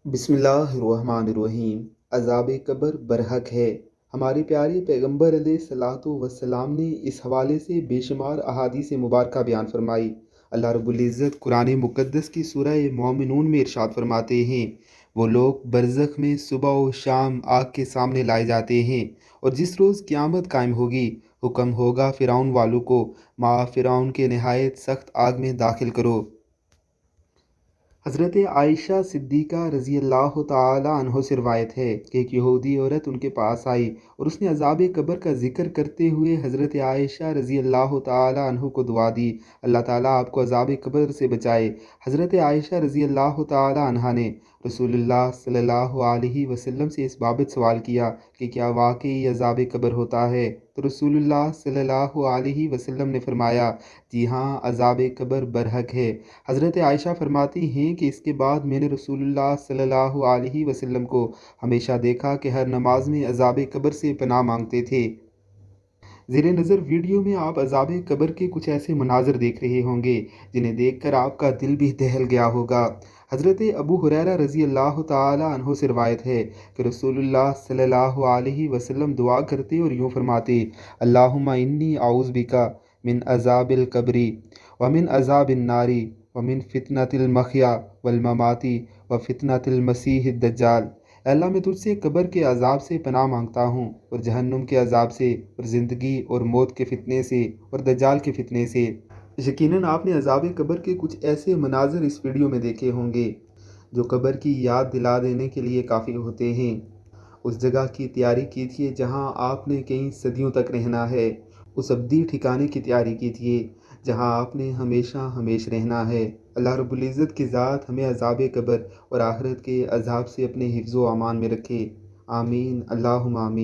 بسم اللہ الرحمن الرحیم۔ عذاب قبر برحق ہے۔ ہمارے پیارے پیغمبر علیہ الصلوۃ والسلام نے اس حوالے سے بے شمار احادیث مبارکہ بیان فرمائی۔ اللہ رب العزت قرآن مقدس کی سورہ مومنون میں ارشاد فرماتے ہیں، وہ لوگ برزخ میں صبح و شام آگ کے سامنے لائے جاتے ہیں، اور جس روز قیامت قائم ہوگی حکم ہوگا فرعون والوں کو، ماں فرعون کے نہایت سخت آگ میں داخل کرو۔ حضرت عائشہ صدیقہ رضی اللہ تعالی عنہ سے روایت ہے کہ ایک یہودی عورت ان کے پاس آئی اور اس نے عذاب قبر کا ذکر کرتے ہوئے حضرت عائشہ رضی اللہ تعالی عنہ کو دعا دی، اللہ تعالیٰ آپ کو عذاب قبر سے بچائے۔ حضرت عائشہ رضی اللہ تعالی عنہ نے رسول اللہ صلی اللہ علیہ وسلم سے اس بابت سوال کیا کہ کیا واقعی عذاب قبر ہوتا ہے؟ تو رسول اللہ صلی اللہ علیہ وسلم نے فرمایا، جی ہاں، عذاب قبر برحق ہے۔ حضرت عائشہ فرماتی ہیں کہ اس کے بعد میں نے رسول اللہ صلی اللہ علیہ وسلم کو ہمیشہ دیکھا کہ ہر نماز میں عذاب قبر سے پناہ مانگتے تھے۔ زیر نظر ویڈیو میں آپ عذاب قبر کے کچھ ایسے مناظر دیکھ رہے ہوں گے جنہیں دیکھ کر آپ کا دل بھی دہل گیا ہوگا۔ حضرت ابو ہریرہ رضی اللہ تعالی عنہ سے روایت ہے کہ رسول اللہ صلی اللہ علیہ وسلم دعا کرتے اور یوں فرماتے، اللہم انی اعوذ بک من عذاب القبر ومن عذاب النار ومن فتنۃ المحیا والممات وفتنۃ المسیح الدجال۔ اے اللہ، میں تجھ سے قبر کے عذاب سے پناہ مانگتا ہوں، اور جہنم کے عذاب سے، اور زندگی اور موت کے فتنے سے، اور دجال کے فتنے سے۔ یقیناً آپ نے عذاب قبر کے کچھ ایسے مناظر اس ویڈیو میں دیکھے ہوں گے جو قبر کی یاد دلا دینے کے لیے کافی ہوتے ہیں۔ اس جگہ کی تیاری کیجیے جہاں آپ نے کئی صدیوں تک رہنا ہے، اس ابدی ٹھکانے کی تیاری کیجیے جہاں آپ نے ہمیشہ ہمیش رہنا ہے۔ اللہ رب العزت کی ذات ہمیں عذاب قبر اور آخرت کے عذاب سے اپنے حفظ و امان میں رکھے۔ آمین، اللہم آمین۔